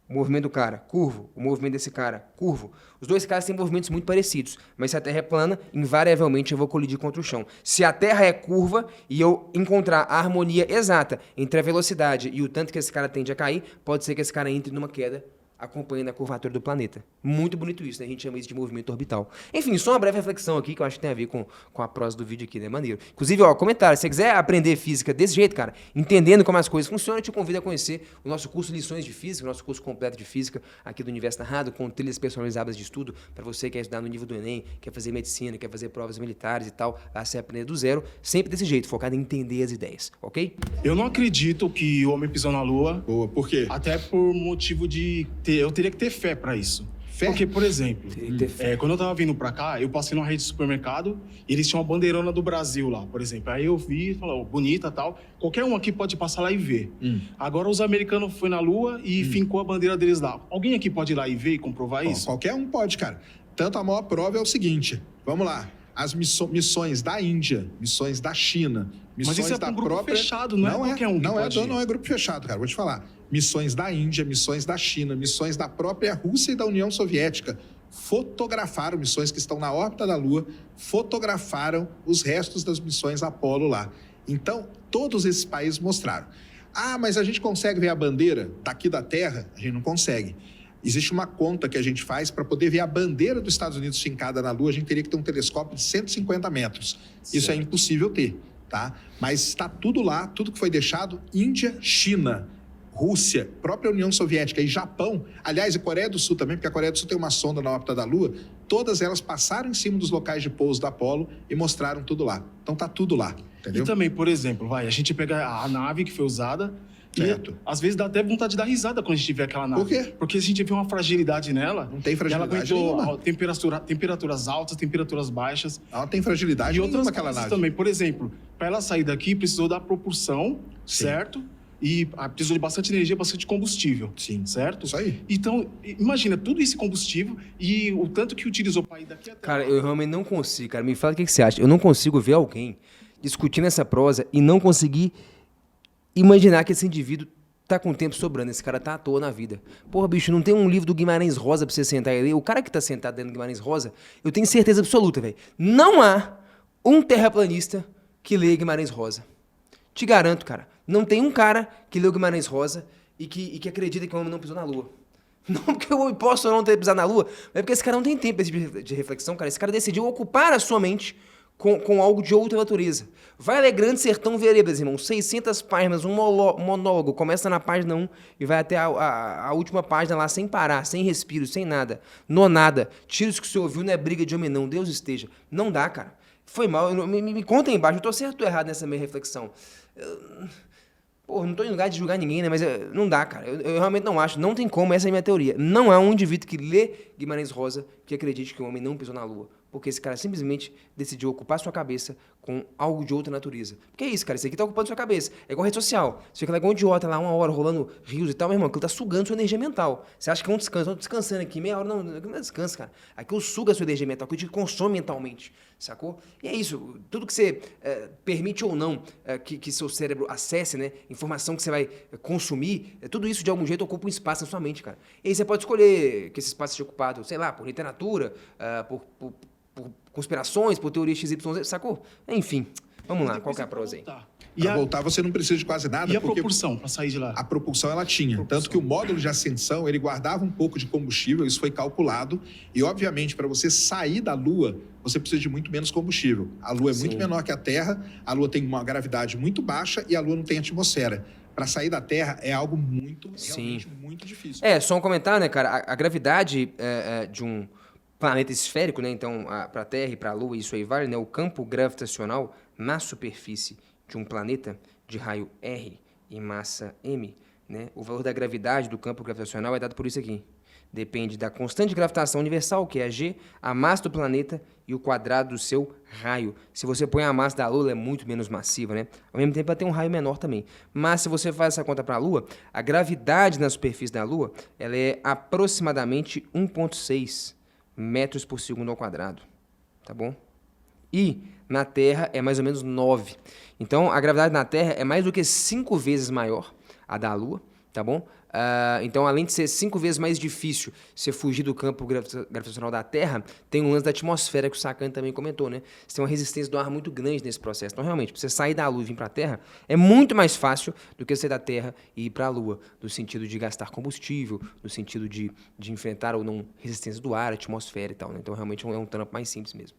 O movimento do cara, curvo. O movimento desse cara, curvo. Os dois caras têm movimentos muito parecidos. Mas se a Terra é plana, invariavelmente eu vou colidir contra o chão. Se a Terra é curva e eu encontrar a harmonia exata entre a velocidade e o tanto que esse cara tende a cair, pode ser que esse cara entre numa queda acompanhando a curvatura do planeta. Muito bonito isso, né? A gente chama isso de movimento orbital. Enfim, só uma breve reflexão aqui, que eu acho que tem a ver com a prosa do vídeo aqui, né? Maneiro. Inclusive, ó, comentário, se você quiser aprender física desse jeito, cara, entendendo como as coisas funcionam, eu te convido a conhecer o nosso curso Lições de Física, o nosso curso completo de Física aqui do Universo Narrado, com trilhas personalizadas de estudo, para você que quer estudar no nível do Enem, quer fazer medicina, quer fazer provas militares e tal, lá você aprender do zero, sempre desse jeito, focado em entender as ideias, ok? Eu não acredito que o homem pisou na Lua, Boa, por quê? até por motivo de eu teria que ter fé pra isso. Fé? Porque, por exemplo, Teria que ter fé. quando eu tava vindo pra cá, eu passei numa rede de supermercado e eles tinham uma bandeirona do Brasil lá, por exemplo. Aí eu vi e falei, bonita e tal. Qualquer um aqui pode passar lá e ver. Agora os americanos foram na Lua e fincou a bandeira deles lá. Alguém aqui pode ir lá e ver e comprovar Bom, isso? qualquer um pode, cara. Tanto a maior prova é o seguinte, vamos lá. As missões da Índia, missões da China, missões isso é da pra um grupo própria... fechado, não é qualquer um que pode ir. Não é grupo fechado, cara. Vou te falar. Missões da Índia, missões da China, missões da própria Rússia e da União Soviética fotografaram, missões que estão na órbita da Lua, fotografaram os restos das missões Apollo lá. Então, todos esses países mostraram. Ah, mas a gente consegue ver a bandeira daqui da Terra? A gente não consegue. Existe uma conta que a gente faz para poder ver a bandeira dos Estados Unidos fincada na Lua, a gente teria que ter um telescópio de 150 metros. Isso é impossível ter, tá? Mas está tudo lá, tudo que foi deixado, Índia, China, Rússia, própria União Soviética e Japão, aliás, e Coreia do Sul também, porque a Coreia do Sul tem uma sonda na órbita da Lua, todas elas passaram em cima dos locais de pouso da Apollo e mostraram tudo lá. Então tá tudo lá, entendeu? E também, por exemplo, a gente pega a nave que foi usada Certo. e às vezes dá até vontade de dar risada quando a gente vê aquela nave. Por quê? Porque a gente vê uma fragilidade nela. Não tem fragilidade Ela aguentou nenhuma. temperaturas altas, temperaturas baixas. Ela não tem fragilidade E nenhuma outras aquela coisas nave. também. Por exemplo, para ela sair daqui, precisou da propulsão, Sim. certo? E precisou de bastante energia, bastante combustível. Sim. Certo? Isso aí. Então, imagina, tudo esse combustível e o tanto que utilizou para ir daqui até Cara, lá. eu realmente não consigo, cara. Me fala o que você acha. Eu não consigo ver alguém discutindo essa prosa e não conseguir imaginar que esse indivíduo tá com tempo sobrando. Esse cara tá à toa na vida. Porra, bicho, não tem um livro do Guimarães Rosa pra você sentar e ler? O cara que tá sentado dentro do Guimarães Rosa, eu tenho certeza absoluta, velho. Não há um terraplanista que lê Guimarães Rosa. Te garanto, cara. Não tem um cara que leu Guimarães Rosa e que acredita que o homem não pisou na Lua. Não porque eu posso não ter pisado na Lua, mas porque esse cara não tem tempo de reflexão, cara. Esse cara decidiu ocupar a sua mente com algo de outra natureza. Vai ler Grande Sertão Veredas, irmão. 600 páginas, um monólogo. Começa na página 1 e vai até a última página lá, sem parar, sem respiro, sem nada. Nonada. Tira isso que você ouviu, não é briga de homem não. Deus esteja. Não dá, cara. Foi mal. Me conta aí embaixo. Eu tô certo ou errado nessa minha reflexão. Pô, não tô em lugar de julgar ninguém, né? Mas não dá, cara. Eu realmente não acho. Não tem como. Essa é a minha teoria. Não há um indivíduo que lê Guimarães Rosa que acredite que o homem não pisou na Lua. Porque esse cara simplesmente decidiu ocupar sua cabeça com algo de outra natureza. Porque é isso, cara. Isso aqui tá ocupando sua cabeça. É igual rede social. Você fica lá igual um idiota lá, 1 hora, rolando rios e tal, meu irmão. Aquilo tá sugando sua energia mental. Você acha que é um descanso. Eu tô descansando aqui, meia hora. Não é descanso, cara. Aquilo suga a sua energia mental. Aquilo te consome mentalmente. Sacou? E é isso. Tudo que você permite ou não que seu cérebro acesse, né? Informação que você vai consumir, tudo isso de algum jeito ocupa um espaço na sua mente, cara. E aí você pode escolher que esse espaço seja ocupado, sei lá, por literatura, por conspirações, por teoria XYZ, sacou? Enfim, vamos lá, qual que é a prosa aí? E Para a, voltar, você não precisa de quase nada, e a porque propulsão para sair de lá? a propulsão ela tinha. Tanto que o módulo de ascensão, ele guardava um pouco de combustível, isso foi calculado. E, obviamente, para você sair da Lua, você precisa de muito menos combustível. A Lua é muito menor que a Terra, a Lua tem uma gravidade muito baixa e a Lua não tem atmosfera. Para sair da Terra é algo realmente muito difícil. Só um comentário, né, cara? A gravidade de um planeta esférico, né? Então, para a Terra e para a Lua, isso aí vale, né? O campo gravitacional na superfície de um planeta de raio R e massa m, né? O valor da gravidade do campo gravitacional é dado por isso aqui. Depende da constante de gravitação universal, que é a G, a massa do planeta e o quadrado do seu raio. Se você põe a massa da Lua, ela é muito menos massiva, né? Ao mesmo tempo, ela tem um raio menor também. Mas se você faz essa conta para a Lua, a gravidade na superfície da Lua, ela é aproximadamente 1,6 metros por segundo ao quadrado, tá bom? E na Terra é mais ou menos 9. Então, a gravidade na Terra é mais do que 5 vezes maior a da Lua, tá bom? Então, além de ser 5 vezes mais difícil você fugir do campo gravitacional da Terra, tem um lance da atmosfera que o Sacani também comentou, né? Você tem uma resistência do ar muito grande nesse processo. Então, realmente, para você sair da Lua e vir para a Terra, é muito mais fácil do que sair da Terra e ir para a Lua, no sentido de gastar combustível, no sentido de enfrentar ou não resistência do ar, atmosfera e tal, né? Então, realmente, é um trampo mais simples mesmo.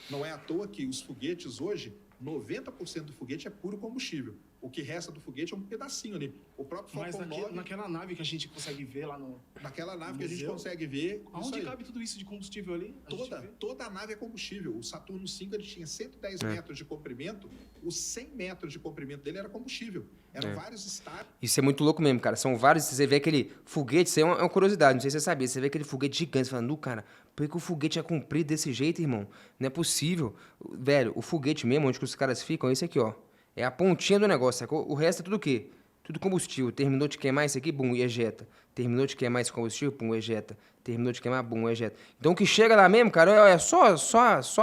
Não é à toa que os foguetes hoje, 90% do foguete é puro combustível. O que resta do foguete é um pedacinho ali. O próprio Mas Falcon 9, naquela nave que a gente consegue ver lá no... naquela nave que a gente museu, consegue ver... isso Aonde aí. cabe tudo isso de combustível ali? A gente vê. Toda a nave é combustível. O Saturno V ele tinha 110 metros de comprimento, os 100 metros de comprimento dele era combustível. Eram vários estágios. Isso é muito louco mesmo, cara. São vários. Você vê aquele foguete, isso aí é uma curiosidade, não sei se você sabia. Você vê aquele foguete gigante, você fala, "Nu, cara, por que o foguete é comprido desse jeito, irmão? Não é possível." Velho, o foguete mesmo, onde que os caras ficam, é esse aqui, ó. É a pontinha do negócio, sacou? O resto é tudo o quê? Tudo combustível. Terminou de queimar isso aqui, bum, e ejeta. Terminou de queimar esse combustível, bum, ejeta. Terminou de queimar, bum, ejeta. Então o que chega lá mesmo, cara, é só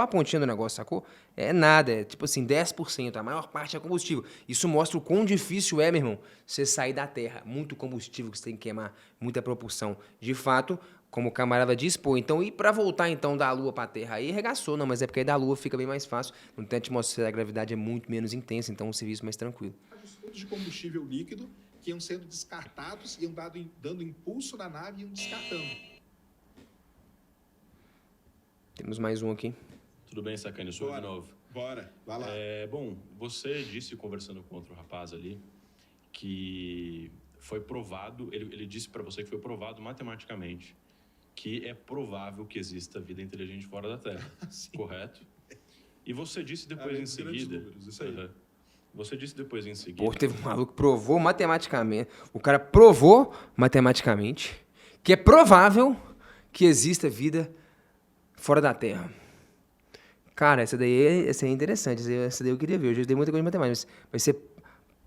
a pontinha do negócio, sacou? É nada, é tipo assim, 10%. A maior parte é combustível. Isso mostra o quão difícil é, meu irmão, você sair da Terra. Muito combustível que você tem que queimar, muita propulsão. De fato, como o camarada disse, pô, então e pra voltar então da Lua pra Terra? Aí arregaçou, não, mas é porque aí da Lua fica bem mais fácil. Não tem atmosfera, a gravidade é muito menos intensa, então o serviço é mais tranquilo. Todos de combustível líquido que iam sendo descartados, iam dando impulso na nave e iam descartando. Temos mais um aqui. Tudo bem, Sacani? Sou eu de novo. Bora, vai lá. Bom, você disse, conversando com outro rapaz ali, que foi provado, ele disse para você que foi provado matematicamente que é provável que exista vida inteligente fora da Terra, correto? E você disse depois em seguida... Números, isso aí. Você disse depois em seguida... Pô, teve um maluco que provou matematicamente. O cara provou matematicamente que é provável que exista vida fora da Terra. Cara, essa daí é interessante. Essa daí eu queria ver. Eu já dei muita coisa de matemática. Mas você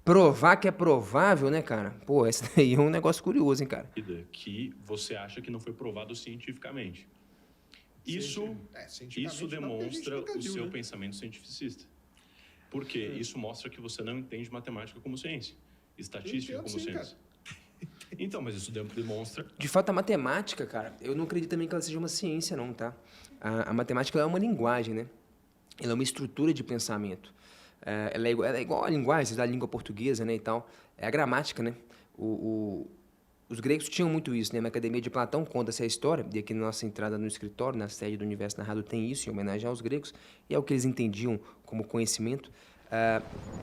provar que é provável, né, cara? Pô, essa daí é um negócio curioso, hein, cara? Que você acha que não foi provado cientificamente. Isso Cientificamente, demonstra nunca o viu, seu né? pensamento cientificista. Porque isso mostra que você não entende matemática como ciência, estatística entendo como sim, ciência. Então, mas isso demonstra... De fato, a matemática, cara, eu não acredito também que ela seja uma ciência, não, tá? A matemática ela é uma linguagem, né? Ela é uma estrutura de pensamento. Ela é igual a linguagem, da língua portuguesa, né, e tal. É a gramática, né? Os gregos tinham muito isso, né? Na Academia de Platão conta essa história, e aqui na nossa entrada no escritório, na sede do Universo Narrado, tem isso, em homenagem aos gregos, e é o que eles entendiam como conhecimento.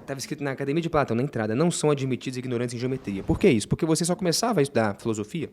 Estava escrito na Academia de Platão, na entrada, não são admitidos ignorantes em geometria. Por que isso? Porque você só começava a estudar filosofia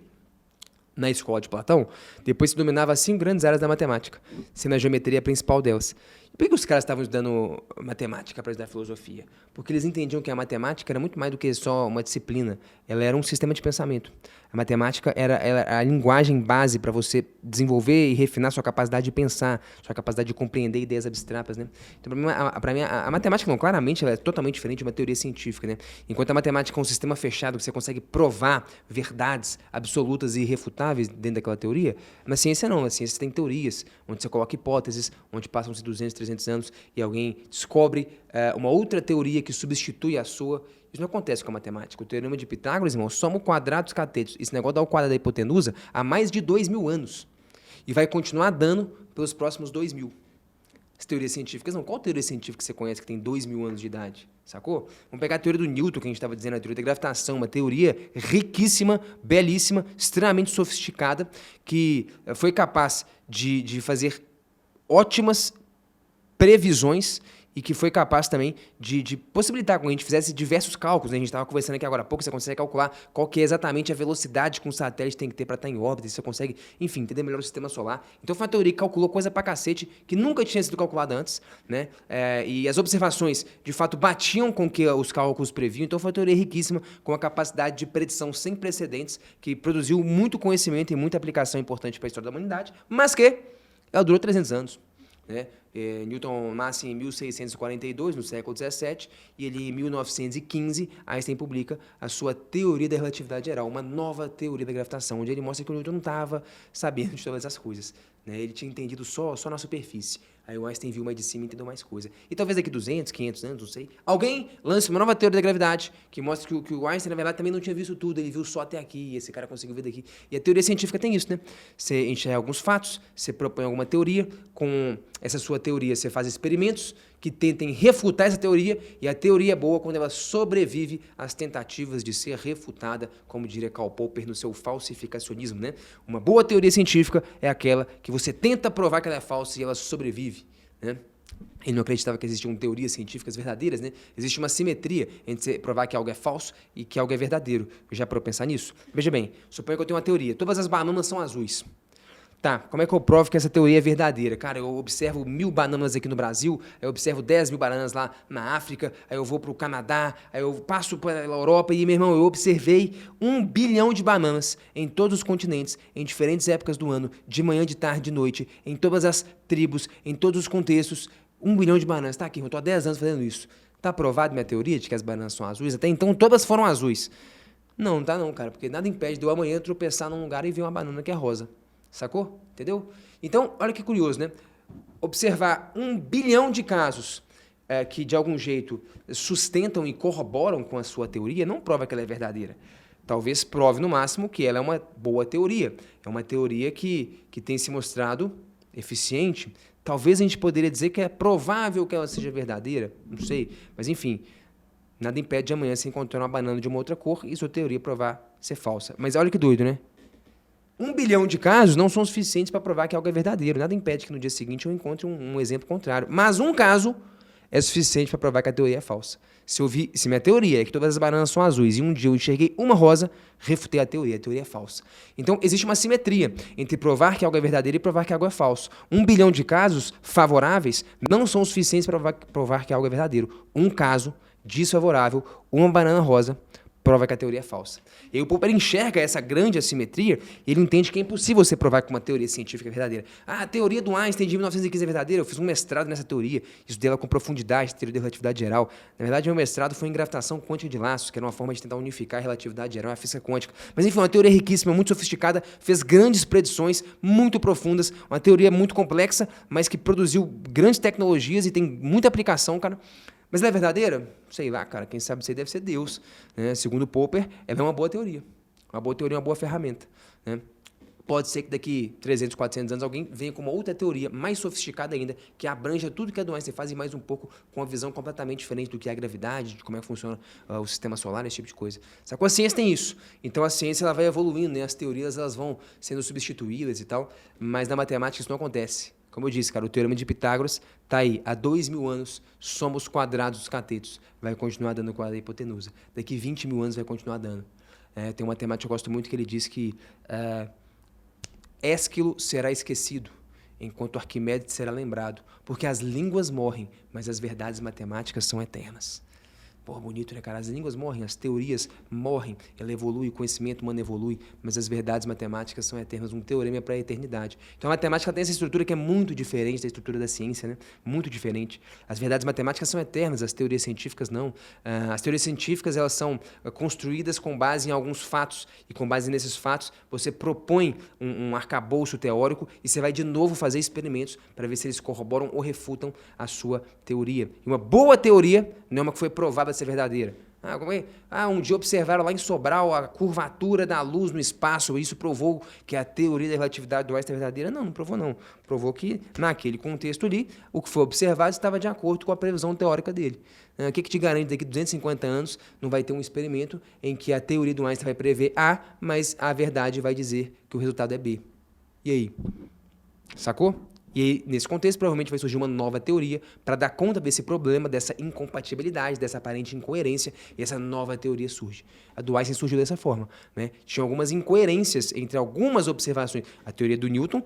na escola de Platão, depois se dominava as 5 grandes áreas da matemática, sendo a geometria a principal delas. E por que os caras estavam estudando matemática para estudar filosofia? Porque eles entendiam que a matemática era muito mais do que só uma disciplina, ela era um sistema de pensamento. A matemática era a linguagem base para você desenvolver e refinar sua capacidade de pensar, sua capacidade de compreender ideias abstratas, né? Então, para mim, a matemática, não, claramente, ela é totalmente diferente de uma teoria científica, né? Enquanto a matemática é um sistema fechado que você consegue provar verdades absolutas e irrefutáveis dentro daquela teoria, na ciência não. Na ciência você tem teorias, onde você coloca hipóteses, onde passam-se 200, 300 anos e alguém descobre uma outra teoria que substitui a sua. Isso não acontece com a matemática. O teorema de Pitágoras, irmão, soma o quadrado dos catetos. Esse negócio dá o quadrado da hipotenusa há mais de 2.000 anos. E vai continuar dando pelos próximos 2.000. As teorias científicas, não. Qual teoria científica você conhece que tem 2.000 anos de idade? Sacou? Vamos pegar a teoria do Newton, que a gente estava dizendo, a teoria da gravitação, uma teoria riquíssima, belíssima, extremamente sofisticada, que foi capaz de fazer ótimas previsões e que foi capaz também de possibilitar que a gente fizesse diversos cálculos, né? A gente estava conversando aqui agora há pouco, você consegue calcular qual que é exatamente a velocidade que um satélite tem que ter para estar em órbita, você consegue, enfim, entender melhor o sistema solar. Então foi uma teoria que calculou coisa pra cacete, que nunca tinha sido calculada antes, né? E as observações, de fato, batiam com o que os cálculos previam, então foi uma teoria riquíssima, com uma capacidade de predição sem precedentes, que produziu muito conhecimento e muita aplicação importante para a história da humanidade, mas que ela durou 300 anos. Né? Newton nasce em 1642, no século 17, e ele, em 1915, Einstein publica a sua teoria da relatividade geral, uma nova teoria da gravitação, onde ele mostra que o Newton não estava sabendo de todas essas coisas. Né? Ele tinha entendido só na superfície. Aí o Einstein viu mais de cima e entendeu mais coisa. E talvez daqui 200, 500 anos, não sei, alguém lance uma nova teoria da gravidade que mostra que o Einstein, na verdade, também não tinha visto tudo, ele viu só até aqui, e esse cara conseguiu ver daqui. E a teoria científica tem isso, né? Você enxerga alguns fatos, você propõe alguma teoria, com essa sua teoria você faz experimentos que tentem refutar essa teoria, e a teoria é boa quando ela sobrevive às tentativas de ser refutada, como diria Karl Popper no seu falsificacionismo, né? Uma boa teoria científica é aquela que você tenta provar que ela é falsa e ela sobrevive, né? Ele não acreditava que existiam teorias científicas verdadeiras, né? Existe uma simetria entre você provar que algo é falso e que algo é verdadeiro. Já para pensar nisso? Veja bem, suponha que eu tenho uma teoria. Todas as bananas são azuis. Tá, como é que eu provo que essa teoria é verdadeira? Cara, eu observo 1000 bananas aqui no Brasil, aí eu observo 10.000 bananas lá na África, aí eu vou pro Canadá, aí eu passo pela Europa e, meu irmão, eu observei 1 bilhão de bananas em todos os continentes, em diferentes épocas do ano, de manhã, de tarde, de noite, em todas as tribos, em todos os contextos. 1 bilhão de bananas, tá aqui, eu tô há 10 anos fazendo isso. Tá provado minha teoria de que as bananas são azuis? Até então todas foram azuis. Não, tá não, cara, porque nada impede de eu amanhã tropeçar num lugar e ver uma banana que é rosa. Sacou? Entendeu? Então, olha que curioso, né? Observar 1 bilhão de casos que, de algum jeito, sustentam e corroboram com a sua teoria, não prova que ela é verdadeira. Talvez prove, no máximo, que ela é uma boa teoria. É uma teoria que tem se mostrado eficiente. Talvez a gente poderia dizer que é provável que ela seja verdadeira. Não sei. Mas, enfim, nada impede de amanhã você encontrar uma banana de uma outra cor e sua teoria provar ser falsa. Mas olha que doido, né? 1 bilhão de casos não são suficientes para provar que algo é verdadeiro. Nada impede que no dia seguinte eu encontre um exemplo contrário. Mas um caso é suficiente para provar que a teoria é falsa. Se minha teoria é que todas as bananas são azuis e um dia eu enxerguei uma rosa, refutei a teoria é falsa. Então, existe uma simetria entre provar que algo é verdadeiro e provar que algo é falso. 1 bilhão de casos favoráveis não são suficientes para provar que algo é verdadeiro. Um caso desfavorável, uma banana rosa, prova que a teoria é falsa. E o Popper enxerga essa grande assimetria e ele entende que é impossível você provar que uma teoria científica é verdadeira. Ah, a teoria do Einstein de 1915 é verdadeira, eu fiz um mestrado nessa teoria, estudei ela com profundidade, teoria da relatividade geral. Na verdade, meu mestrado foi em gravitação quântica de laços, que era uma forma de tentar unificar a relatividade geral e a física quântica. Mas enfim, uma teoria riquíssima, muito sofisticada, fez grandes predições muito profundas, uma teoria muito complexa, mas que produziu grandes tecnologias e tem muita aplicação, cara. Mas ela é verdadeira? Sei lá, cara. Quem sabe isso aí deve ser Deus. Né? Segundo Popper, ela é uma boa teoria. Uma boa teoria é uma boa ferramenta. Né? Pode ser que daqui 300, 400 anos alguém venha com uma outra teoria mais sofisticada ainda, que abranja tudo que a do Einstein faz e mais um pouco com uma visão completamente diferente do que é a gravidade, de como é que funciona o sistema solar, esse tipo de coisa. Sacou? A ciência tem isso. Então a ciência ela vai evoluindo, né? As teorias elas vão sendo substituídas e tal, mas na matemática isso não acontece. Como eu disse, cara, o teorema de Pitágoras está aí. Há 2000 anos, somos quadrados dos catetos. Vai continuar dando quadrado da hipotenusa. Daqui 20 mil anos vai continuar dando. Tem um matemático que eu gosto muito que ele diz que Ésquilo será esquecido, enquanto Arquimedes será lembrado. Porque as línguas morrem, mas as verdades matemáticas são eternas. Pô, bonito, né, cara? As línguas morrem, as teorias morrem, ela evolui, o conhecimento humano evolui, mas as verdades matemáticas são eternas, um teorema é para a eternidade. Então a matemática tem essa estrutura que é muito diferente da estrutura da ciência, né? Muito diferente. As verdades matemáticas são eternas, as teorias científicas não. As teorias científicas, elas são construídas com base em alguns fatos, e com base nesses fatos, você propõe um arcabouço teórico e você vai de novo fazer experimentos para ver se eles corroboram ou refutam a sua teoria. E uma boa teoria não é uma que foi provada ser verdadeira. Um dia observaram lá em Sobral a curvatura da luz no espaço, e isso provou que a teoria da relatividade do Einstein é verdadeira? Não, não provou não. Provou que, naquele contexto ali, o que foi observado estava de acordo com a previsão teórica dele. O que te garante daqui a 250 anos não vai ter um experimento em que a teoria do Einstein vai prever A, mas a verdade vai dizer que o resultado é B? E aí? Sacou? E aí, nesse contexto, provavelmente vai surgir uma nova teoria para dar conta desse problema, dessa incompatibilidade, dessa aparente incoerência, e essa nova teoria surge. A do Einstein surgiu dessa forma. Né? Tinha algumas incoerências entre algumas observações. A teoria do Newton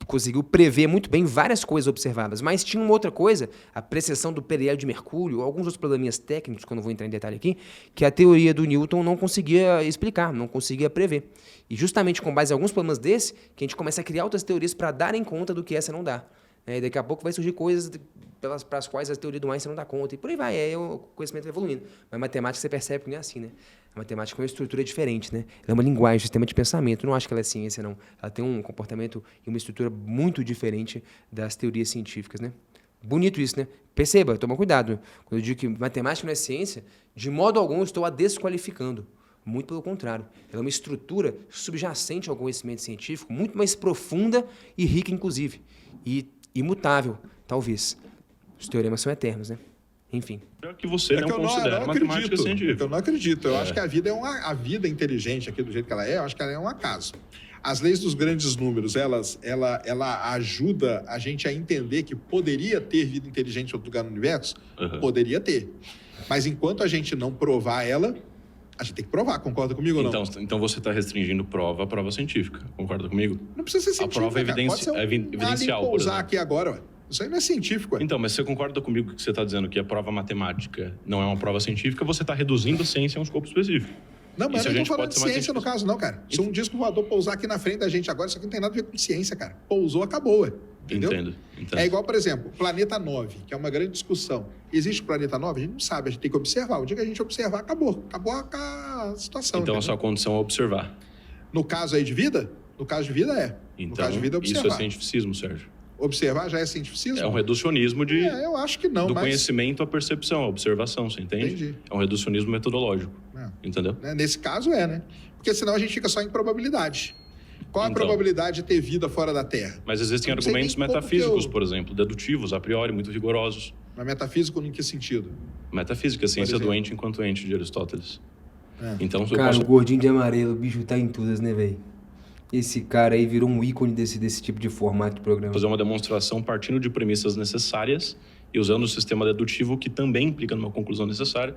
conseguiu prever muito bem várias coisas observadas, mas tinha uma outra coisa, a precessão do periélio de Mercúrio, alguns outros probleminhas técnicos, que eu não vou entrar em detalhe aqui, que a teoria do Newton não conseguia explicar, não conseguia prever. E justamente com base em alguns problemas desses, que a gente começa a criar outras teorias para darem conta do que essa não dá. E daqui a pouco vai surgir coisas para as quais a teoria do Einstein não dá conta. E por aí vai, o conhecimento vai evoluindo. Mas matemática você percebe que não é assim, né? A matemática é uma estrutura diferente, né? Ela é uma linguagem, um sistema de pensamento. Eu não acho que ela é ciência, não. Ela tem um comportamento e uma estrutura muito diferente das teorias científicas, né? Bonito isso, né? Perceba, toma cuidado. Quando eu digo que matemática não é ciência, de modo algum estou a desqualificando. Muito pelo contrário. Ela é uma estrutura subjacente ao conhecimento científico, muito mais profunda e rica, inclusive. E imutável, talvez. Os teoremas são eternos, né? Enfim. É que você não que eu considera matemática científica. Eu não acredito. Eu acho que a vida inteligente aqui do jeito que ela é, eu acho que ela é um acaso. As leis dos grandes números, ela ajuda a gente a entender que poderia ter vida inteligente em outro lugar no universo? Poderia ter. Mas enquanto a gente não provar ela, a gente tem que provar. Concorda comigo ou não? Então você está restringindo a prova científica. Concorda comigo? Não precisa ser científica. A prova é evidencial, alien por pousar exemplo. aqui agora, ué. Isso aí não é científico, ué. Então, mas você concorda comigo que você está dizendo que a prova matemática não é uma prova científica, você está reduzindo a ciência a um escopo específico. Não, mas Isso eu a não gente tô falando pode de ser mais ciência no científico. caso, não, cara. Se um disco voador pousar aqui na frente da gente agora, isso aqui não tem nada a ver com ciência, cara. Pousou, acabou, ué. Entendeu? Entendo. É igual, por exemplo, Planeta 9, que é uma grande discussão. Existe o Planeta 9? A gente não sabe, a gente tem que observar. O dia que a gente observar, acabou. Acabou a situação. Então a entendeu? sua condição é observar. No caso aí de vida? No caso de vida, é. Então, no caso de vida, isso observar. é cientificismo, Sérgio. Observar já é cientificismo? É um reducionismo Eu acho que não, do mas... conhecimento à percepção, à observação, você entende? Entendi. É um reducionismo metodológico, entendeu? Né? Nesse caso né? Porque senão a gente fica só em probabilidade. Qual a Então. probabilidade de ter vida fora da Terra? Mas existem Não sei argumentos nem como metafísicos, que eu- por exemplo, dedutivos, a priori, muito rigorosos. Na metafísica, em que sentido? Metafísica, ciência exemplo? doente enquanto ente, de Aristóteles. É. Então, eu Cara, posso... o gordinho de amarelo, o bicho tá em todas, né, velho? Esse cara aí virou um ícone desse tipo de formato de programa. fazer uma demonstração partindo de premissas necessárias e usando o sistema dedutivo, que também implica numa conclusão necessária,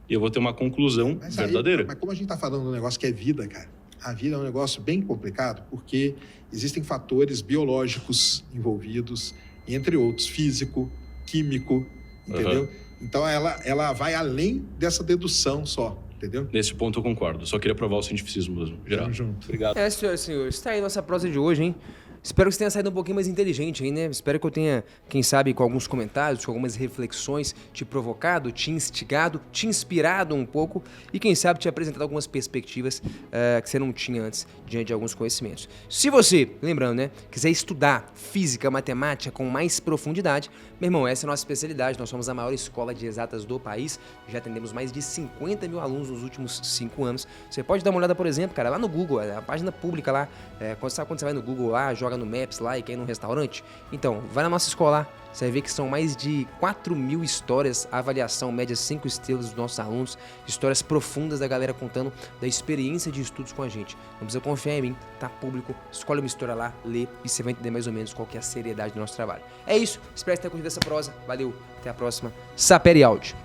e eu vou ter uma conclusão Mas aí, verdadeira. mas como a gente está falando de um negócio que é vida, cara, a vida é um negócio bem complicado, porque existem fatores biológicos envolvidos, entre outros, físico, químico, entendeu? Então ela vai além dessa dedução só, entendeu? Nesse ponto eu concordo. Só queria provar o cientificismo mesmo, geral. Tamo junto. Obrigado. Senhores, está aí nossa prosa de hoje, hein? Espero que você tenha saído um pouquinho mais inteligente aí, né? Espero que eu tenha, quem sabe, com alguns comentários, com algumas reflexões, te provocado, te instigado, te inspirado um pouco e, quem sabe, te apresentado algumas perspectivas que você não tinha antes diante de alguns conhecimentos. Se você, lembrando, né, quiser estudar física, matemática com mais profundidade, meu irmão, essa é a nossa especialidade. Nós somos a maior escola de exatas do país. Já atendemos mais de 50 mil alunos nos últimos 5 anos. Você pode dar uma olhada, por exemplo, cara, lá no Google, a página pública lá. Sabe quando você vai no Google lá, joga no Maps lá e quer ir num restaurante? Então, vai na nossa escola lá. Você vai ver que são mais de 4 mil histórias, avaliação média 5 estrelas dos nossos alunos, histórias profundas da galera contando da experiência de estudos com a gente. Não precisa confiar em mim, tá público, escolhe uma história lá, lê e você vai entender mais ou menos qual que é a seriedade do nosso trabalho. É isso, espero que tenha curtido essa prosa, valeu, até a próxima, Sapere Áudio.